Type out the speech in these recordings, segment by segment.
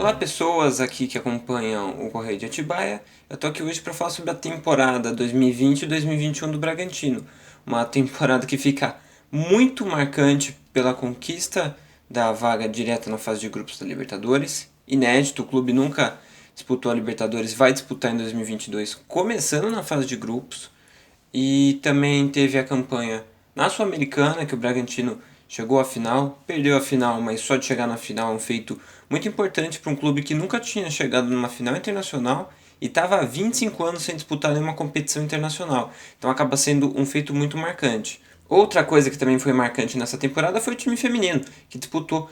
Olá pessoas aqui que acompanham o Correio de Atibaia. Eu estou aqui hoje para falar sobre a temporada 2020 e 2021 do Bragantino. Uma temporada que fica muito marcante pela conquista da vaga direta na fase de grupos da Libertadores. Inédito, o clube nunca disputou a Libertadores, vai disputar em 2022, começando na fase de grupos. E também teve a campanha na Sul-Americana, que o Bragantino chegou à final, perdeu a final, mas só de chegar na final é um feito muito importante para um clube que nunca tinha chegado numa final internacional e estava há 25 anos sem disputar nenhuma competição internacional. Então acaba sendo um feito muito marcante. Outra coisa que também foi marcante nessa temporada foi o time feminino, que disputou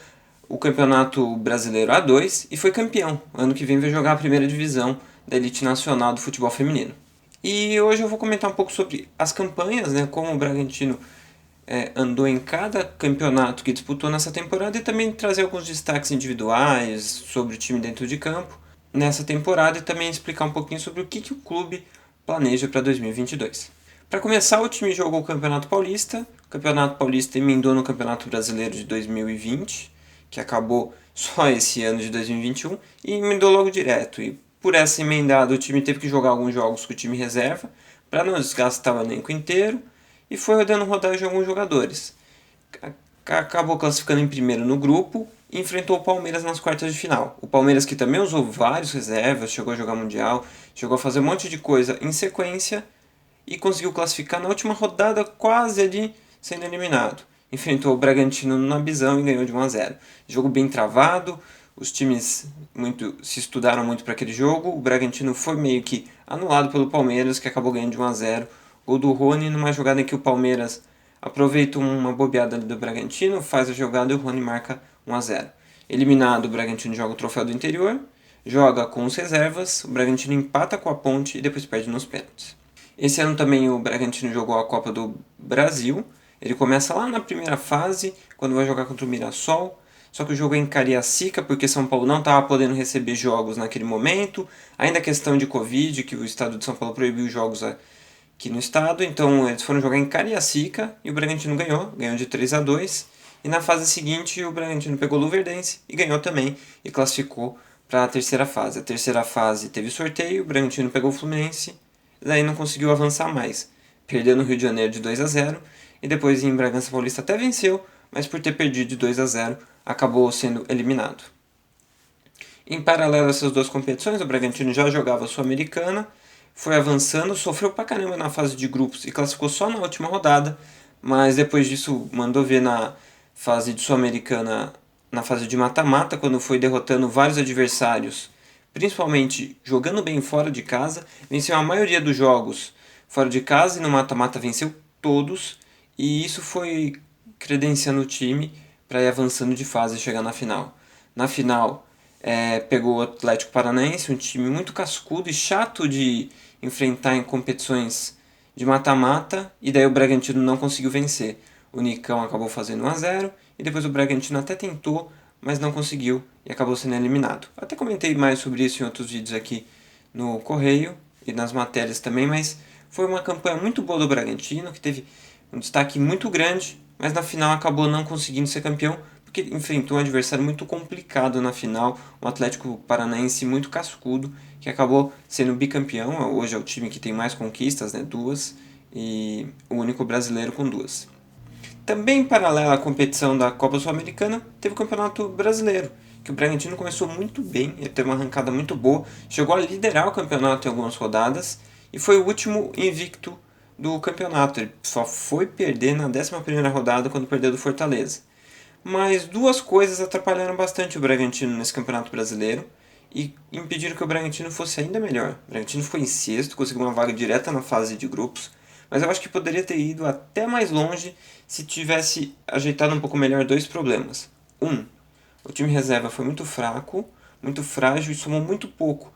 o Campeonato Brasileiro A2 e foi campeão. Ano que vem vai jogar a primeira divisão da elite nacional do futebol feminino. E hoje eu vou comentar um pouco sobre as campanhas, né, como o Bragantino andou em cada campeonato que disputou nessa temporada e também trazer alguns destaques individuais sobre o time dentro de campo nessa temporada e também explicar um pouquinho sobre o que o clube planeja para 2022. Para começar, o time jogou o Campeonato Paulista emendou no Campeonato Brasileiro de 2020, que acabou só esse ano de 2021, e emendou logo direto. E por essa emendada, o time teve que jogar alguns jogos com o time reserva para não desgastar o elenco inteiro e foi dando rodagem de alguns jogadores. Acabou classificando em primeiro no grupo e enfrentou o Palmeiras nas quartas de final. O Palmeiras, que também usou vários reservas, chegou a jogar Mundial, chegou a fazer um monte de coisa em sequência e conseguiu classificar na última rodada, quase ali sendo eliminado. Enfrentou o Bragantino na Bizão e ganhou de 1-0. Jogo bem travado, os times se estudaram muito para aquele jogo. O Bragantino foi meio que anulado pelo Palmeiras, que acabou ganhando de 1-0. Gol do Rony numa jogada em que o Palmeiras aproveita uma bobeada do Bragantino, faz a jogada e o Rony marca 1-0. Eliminado, o Bragantino joga o troféu do interior, joga com os reservas, o Bragantino empata com a Ponte e depois perde nos pênaltis. Esse ano também o Bragantino jogou a Copa do Brasil. Ele começa lá na primeira fase, quando vai jogar contra o Mirassol. Só que o jogo é em Cariacica, porque São Paulo não estava podendo receber jogos naquele momento. Ainda a questão de Covid, que o estado de São Paulo proibiu jogos aqui no estado. Então eles foram jogar em Cariacica e o Bragantino ganhou de 3-2. E na fase seguinte o Bragantino pegou o Luverdense e ganhou também e classificou para a terceira fase. A terceira fase teve sorteio, o Bragantino pegou o Fluminense, daí não conseguiu avançar mais. Perdeu no Rio de Janeiro de 2-0 e depois em Bragança Paulista até venceu, mas por ter perdido de 2-0 acabou sendo eliminado. Em paralelo a essas duas competições, o Bragantino já jogava a Sul-Americana, foi avançando, sofreu pra caramba na fase de grupos e classificou só na última rodada, mas depois disso mandou ver na fase de Sul-Americana, na fase de mata-mata, quando foi derrotando vários adversários, principalmente jogando bem fora de casa, venceu a maioria dos jogos fora de casa e no mata-mata venceu todos, e isso foi credenciando o time para ir avançando de fase e chegar na final. Na final, pegou o Atlético Paranaense, um time muito cascudo e chato de enfrentar em competições de mata-mata, e daí o Bragantino não conseguiu vencer. O Nicão acabou fazendo 1-0 e depois o Bragantino até tentou, mas não conseguiu e acabou sendo eliminado. Até comentei mais sobre isso em outros vídeos aqui no Correio e nas matérias também, mas foi uma campanha muito boa do Bragantino, que teve um destaque muito grande, mas na final acabou não conseguindo ser campeão, porque enfrentou um adversário muito complicado na final, um Atlético Paranaense muito cascudo, que acabou sendo bicampeão. Hoje é o time que tem mais conquistas, né, 2, e o único brasileiro com 2. Também em paralelo à competição da Copa Sul-Americana, teve o Campeonato Brasileiro, que o Bragantino começou muito bem, ele teve uma arrancada muito boa, chegou a liderar o campeonato em algumas rodadas e foi o último invicto do campeonato. Ele só foi perder na 11ª rodada quando perdeu do Fortaleza. Mas duas coisas atrapalharam bastante o Bragantino nesse Campeonato Brasileiro e impediram que o Bragantino fosse ainda melhor. O Bragantino foi em sexto, conseguiu uma vaga direta na fase de grupos, mas eu acho que poderia ter ido até mais longe se tivesse ajeitado um pouco melhor dois problemas. O time reserva foi muito fraco, muito frágil e somou muito pouco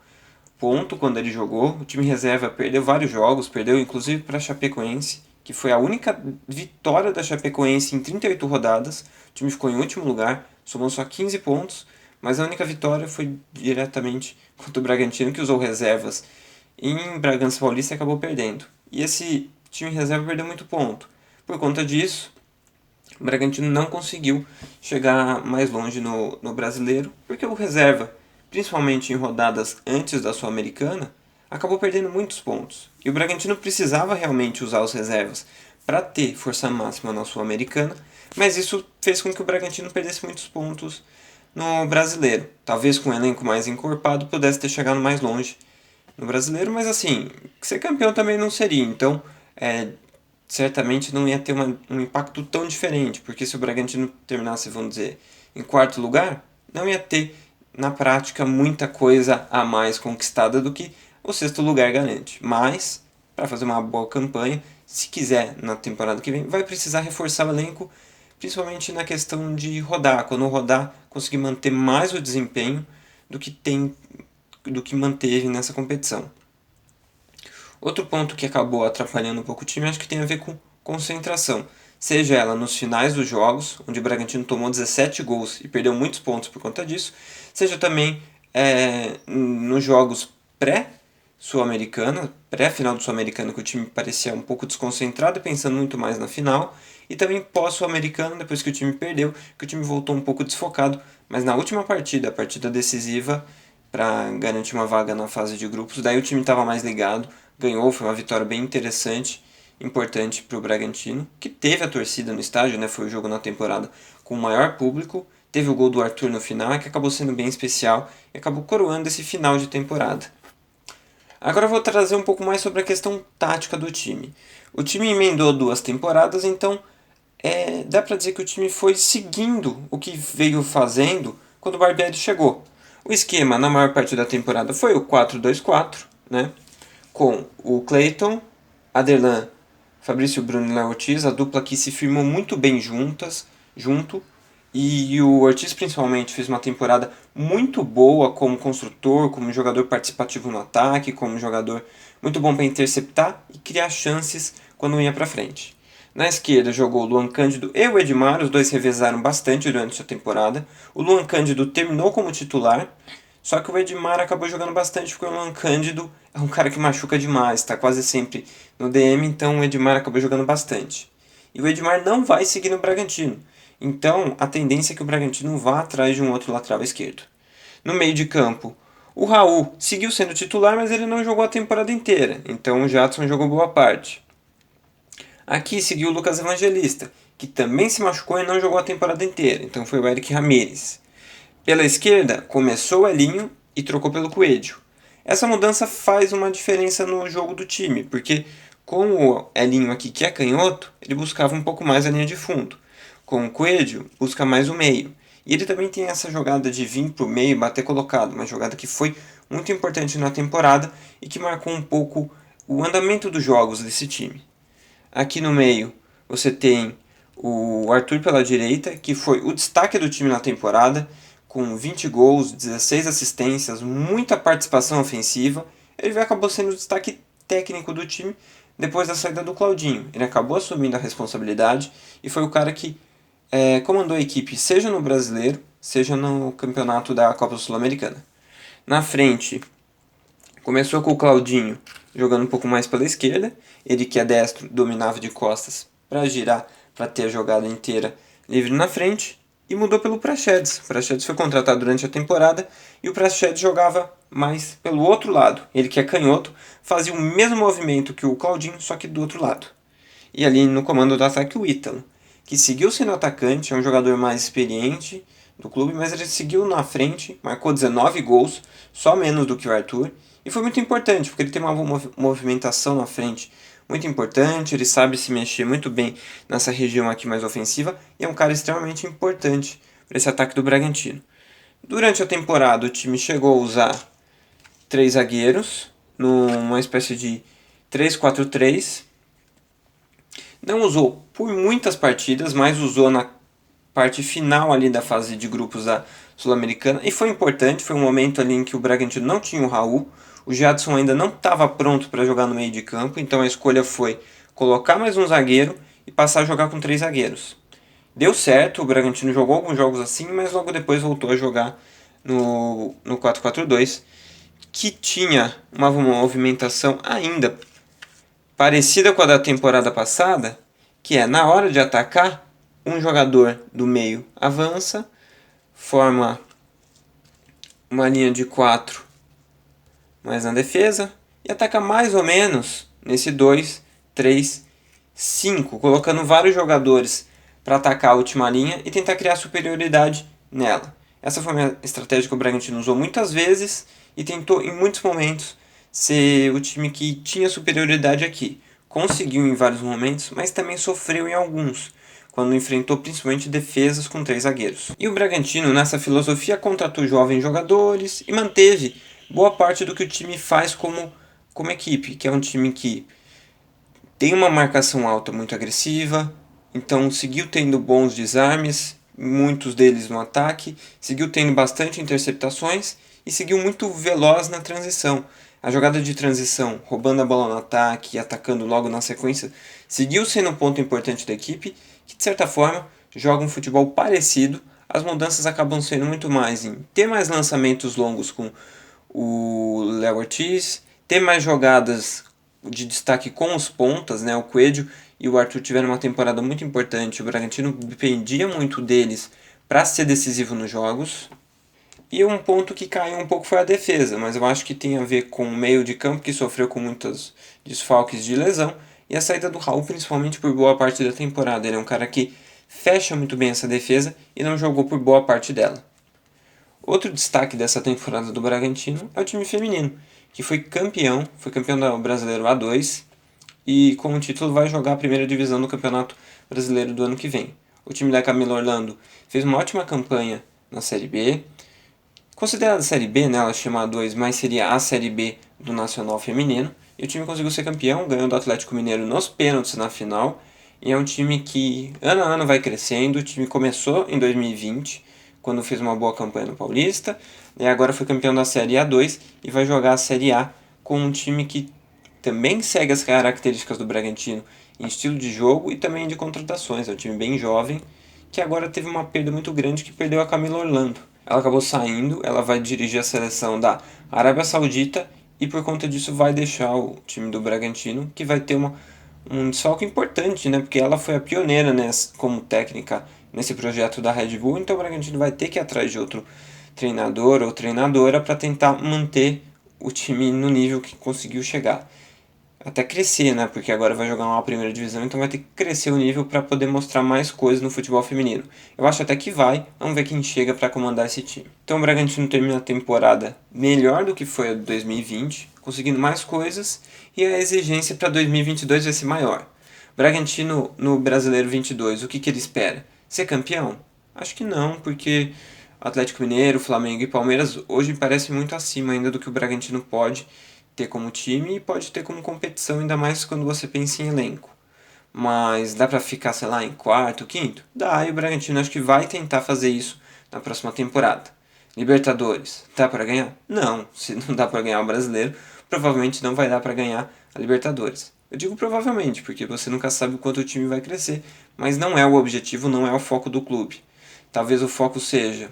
ponto quando ele jogou. O time reserva perdeu vários jogos, perdeu inclusive para a Chapecoense, que foi a única vitória da Chapecoense em 38 rodadas. O time ficou em último lugar, somou só 15 pontos, mas a única vitória foi diretamente contra o Bragantino, que usou reservas em Bragança Paulista e acabou perdendo. E esse time reserva perdeu muito ponto. Por conta disso, o Bragantino não conseguiu chegar mais longe no brasileiro, porque o reserva principalmente em rodadas antes da Sul-Americana, acabou perdendo muitos pontos. E o Bragantino precisava realmente usar os reservas para ter força máxima na Sul-Americana, mas isso fez com que o Bragantino perdesse muitos pontos no Brasileiro. Talvez com um elenco mais encorpado pudesse ter chegado mais longe no Brasileiro, mas assim, ser campeão também não seria. Então, certamente não ia ter um impacto tão diferente, porque se o Bragantino terminasse, vamos dizer, em quarto lugar, não ia ter, na prática, muita coisa a mais conquistada do que o sexto lugar garante. Mas, para fazer uma boa campanha, se quiser na temporada que vem, vai precisar reforçar o elenco, principalmente na questão de rodar. Quando rodar, conseguir manter mais o desempenho do que manteve nessa competição. Outro ponto que acabou atrapalhando um pouco o time, acho que tem a ver com concentração. Seja ela nos finais dos jogos, onde o Bragantino tomou 17 gols e perdeu muitos pontos por conta disso, seja também nos jogos pré-Sul-Americana, pré-final do Sul-Americano, que o time parecia um pouco desconcentrado, pensando muito mais na final, e também pós-Sul-Americano, depois que o time perdeu, que o time voltou um pouco desfocado, mas na última partida, a partida decisiva, para garantir uma vaga na fase de grupos, daí o time estava mais ligado, ganhou, foi uma vitória bem interessante, importante para o Bragantino, que teve a torcida no estádio, né? Foi o jogo na temporada com o maior público, teve o gol do Arthur no final, que acabou sendo bem especial e acabou coroando esse final de temporada. Agora eu vou trazer um pouco mais sobre a questão tática do time. O time emendou 2 temporadas, então dá para dizer que o time foi seguindo o que veio fazendo quando o Barbieri chegou. O esquema na maior parte da temporada foi o 4-2-4, né? Com o Clayton, Aderlan, Fabrício Bruno e Léo Ortiz, a dupla que se firmou muito bem junto, e o Ortiz principalmente fez uma temporada muito boa como construtor, como jogador participativo no ataque, como jogador muito bom para interceptar e criar chances quando ia para frente. Na esquerda jogou o Luan Cândido e o Edmar, os dois revezaram bastante durante a temporada. O Luan Cândido terminou como titular, só que o Edmar acabou jogando bastante porque o Luan Cândido é um cara que machuca demais, está quase sempre no DM, então o Edmar acabou jogando bastante. E o Edmar não vai seguir no Bragantino, então a tendência é que o Bragantino vá atrás de um outro lateral esquerdo. No meio de campo, o Raul seguiu sendo titular, mas ele não jogou a temporada inteira, então o Jadson jogou boa parte. Aqui seguiu o Lucas Evangelista, que também se machucou e não jogou a temporada inteira, então foi o Eric Ramírez. Pela esquerda, começou o Elinho e trocou pelo Coelho. Essa mudança faz uma diferença no jogo do time, porque com o Elinho aqui, que é canhoto, ele buscava um pouco mais a linha de fundo. Com o Coelho, busca mais o meio. E ele também tem essa jogada de vir para o meio e bater colocado, uma jogada que foi muito importante na temporada e que marcou um pouco o andamento dos jogos desse time. Aqui no meio você tem o Arthur pela direita, que foi o destaque do time na temporada, com 20 gols, 16 assistências, muita participação ofensiva. Ele acabou sendo o destaque técnico do time depois da saída do Claudinho. Ele acabou assumindo a responsabilidade e foi o cara que comandou a equipe, seja no Brasileiro, seja no campeonato da Copa Sul-Americana. Na frente, começou com o Claudinho jogando um pouco mais pela esquerda, ele que é destro dominava de costas para girar, para ter a jogada inteira livre na frente, e mudou pelo Praxedes. O Praxedes foi contratado durante a temporada e o Praxedes jogava mais pelo outro lado. Ele que é canhoto, fazia o mesmo movimento que o Claudinho, só que do outro lado. E ali no comando do ataque o Ítalo, que seguiu sendo atacante, é um jogador mais experiente do clube, mas ele seguiu na frente, marcou 19 gols, só menos do que o Arthur, e foi muito importante, porque ele tem uma movimentação na frente muito importante, ele sabe se mexer muito bem nessa região aqui mais ofensiva, e é um cara extremamente importante para esse ataque do Bragantino. Durante a temporada, o time chegou a usar 3 zagueiros, numa espécie de 3-4-3. Não usou por muitas partidas, mas usou na parte final ali da fase de grupos da Sul-Americana, e foi importante, foi um momento ali em que o Bragantino não tinha o Raul, o Jadson ainda não estava pronto para jogar no meio de campo, então a escolha foi colocar mais um zagueiro e passar a jogar com 3 zagueiros. Deu certo, o Bragantino jogou alguns jogos assim, mas logo depois voltou a jogar no 4-4-2, que tinha uma movimentação ainda parecida com a da temporada passada, que é na hora de atacar, um jogador do meio avança, forma uma linha de 4 mais na defesa e ataca mais ou menos nesse 2, 3, 5, colocando vários jogadores para atacar a última linha e tentar criar superioridade nela. Essa foi uma estratégia que o Bragantino usou muitas vezes e tentou em muitos momentos ser o time que tinha superioridade aqui. Conseguiu em vários momentos, mas também sofreu em alguns, quando enfrentou principalmente defesas com 3 zagueiros. E o Bragantino, nessa filosofia, contratou jovens jogadores e manteve boa parte do que o time faz como equipe, que é um time que tem uma marcação alta muito agressiva, então seguiu tendo bons desarmes, muitos deles no ataque, seguiu tendo bastante interceptações e seguiu muito veloz na transição. A jogada de transição, roubando a bola no ataque e atacando logo na sequência, seguiu sendo um ponto importante da equipe, que de certa forma joga um futebol parecido. As mudanças acabam sendo muito mais em ter mais lançamentos longos com o Léo Ortiz, ter mais jogadas de destaque com os pontas, né? O Coelho e o Arthur tiveram uma temporada muito importante. O Bragantino dependia muito deles para ser decisivo nos jogos. E um ponto que caiu um pouco foi a defesa, mas eu acho que tem a ver com o meio de campo, que sofreu com muitos desfalques de lesão, e a saída do Raul, principalmente por boa parte da temporada. Ele é um cara que fecha muito bem essa defesa e não jogou por boa parte dela. Outro destaque dessa temporada do Bragantino é o time feminino, que foi campeão do Brasileiro A2 e com o título vai jogar a primeira divisão do Campeonato Brasileiro do ano que vem. O time da Camila Orlando fez uma ótima campanha na Série B, considerada Série B, né, ela chama A2, mas seria a Série B do Nacional Feminino, e o time conseguiu ser campeão, ganhou do Atlético Mineiro nos pênaltis na final, e é um time que ano a ano vai crescendo. O time começou em 2020, quando fez uma boa campanha no Paulista, e agora foi campeão da Série A2 e vai jogar a Série A com um time que também segue as características do Bragantino em estilo de jogo e também de contratações. É um time bem jovem, que agora teve uma perda muito grande, que perdeu a Camila Orlando. Ela acabou saindo, ela vai dirigir a seleção da Arábia Saudita e por conta disso vai deixar o time do Bragantino, que vai ter um desfalque importante, né? Porque ela foi a pioneira como técnica nesse projeto da Red Bull, então o Bragantino vai ter que ir atrás de outro treinador ou treinadora para tentar manter o time no nível que conseguiu chegar. Até crescer, né? Porque agora vai jogar uma primeira divisão, então vai ter que crescer o nível para poder mostrar mais coisas no futebol feminino. Eu acho até que vai, vamos ver quem chega para comandar esse time. Então o Bragantino termina a temporada melhor do que foi a de 2020, conseguindo mais coisas, e a exigência para 2022 vai ser maior. Bragantino no Brasileiro 22, o que ele espera? Ser campeão? Acho que não, porque Atlético Mineiro, Flamengo e Palmeiras hoje parecem muito acima ainda do que o Bragantino pode ter como time e pode ter como competição, ainda mais quando você pensa em elenco. Mas dá pra ficar, sei lá, em quarto, quinto? Dá, e o Bragantino acho que vai tentar fazer isso na próxima temporada. Libertadores, dá pra ganhar? Não, se não dá pra ganhar o Brasileiro, provavelmente não vai dar pra ganhar a Libertadores. Eu digo provavelmente, porque você nunca sabe o quanto o time vai crescer, mas não é o objetivo, não é o foco do clube. Talvez o foco seja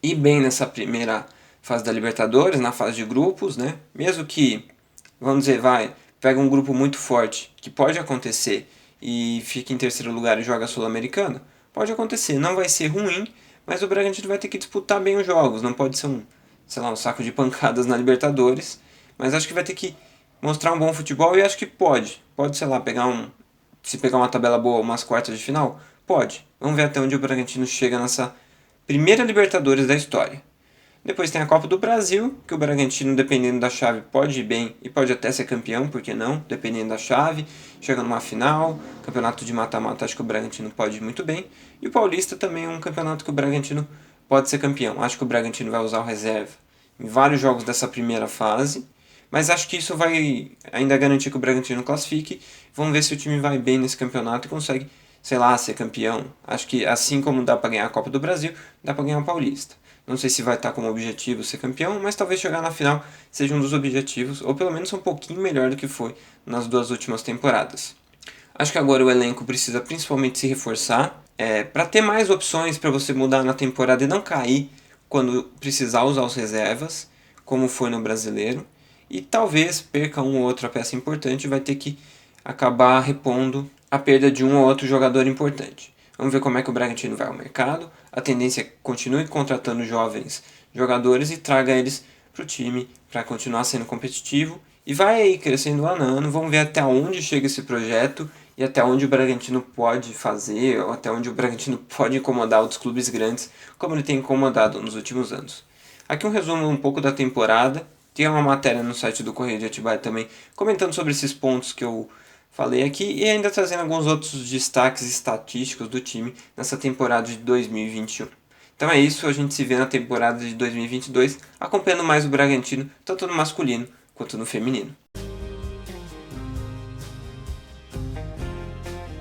ir bem nessa primeira fase da Libertadores, na fase de grupos, né? Mesmo que, vamos dizer, pega um grupo muito forte, que pode acontecer, e fica em terceiro lugar e joga a Sul-Americana, pode acontecer, não vai ser ruim, mas o Bragantino vai ter que disputar bem os jogos, não pode ser sei lá, um saco de pancadas na Libertadores, mas acho que vai ter que mostrar um bom futebol e acho que pode, sei lá, se pegar uma tabela boa, umas quartas de final, pode. Vamos ver até onde o Bragantino chega nessa primeira Libertadores da história. Depois tem a Copa do Brasil, que o Bragantino, dependendo da chave, pode ir bem e pode até ser campeão, por que não? Dependendo da chave, chega numa final, campeonato de mata-mata, acho que o Bragantino pode ir muito bem. E o Paulista também é um campeonato que o Bragantino pode ser campeão. Acho que o Bragantino vai usar o reserva em vários jogos dessa primeira fase, mas acho que isso vai ainda garantir que o Bragantino classifique. Vamos ver se o time vai bem nesse campeonato e consegue, sei lá, ser campeão. Acho que assim como dá para ganhar a Copa do Brasil, dá para ganhar o Paulista. Não sei se vai estar como objetivo ser campeão, mas talvez chegar na final seja um dos objetivos, ou pelo menos um pouquinho melhor do que foi nas 2 últimas temporadas. Acho que agora o elenco precisa principalmente se reforçar, para ter mais opções para você mudar na temporada e não cair quando precisar usar os reservas, como foi no Brasileiro. E talvez perca uma ou outra peça importante e vai ter que acabar repondo a perda de um ou outro jogador importante. Vamos ver como é que o Bragantino vai ao mercado. A tendência é que continue contratando jovens jogadores e traga eles para o time para continuar sendo competitivo. E vai aí crescendo ano a ano, vamos ver até onde chega esse projeto e até onde o Bragantino pode fazer, ou até onde o Bragantino pode incomodar outros clubes grandes, como ele tem incomodado nos últimos anos. Aqui um resumo um pouco da temporada, tem uma matéria no site do Correio de Atibaia também, comentando sobre esses pontos que eu falei aqui e ainda trazendo alguns outros destaques estatísticos do time nessa temporada de 2021. Então é isso, a gente se vê na temporada de 2022 acompanhando mais o Bragantino, tanto no masculino quanto no feminino.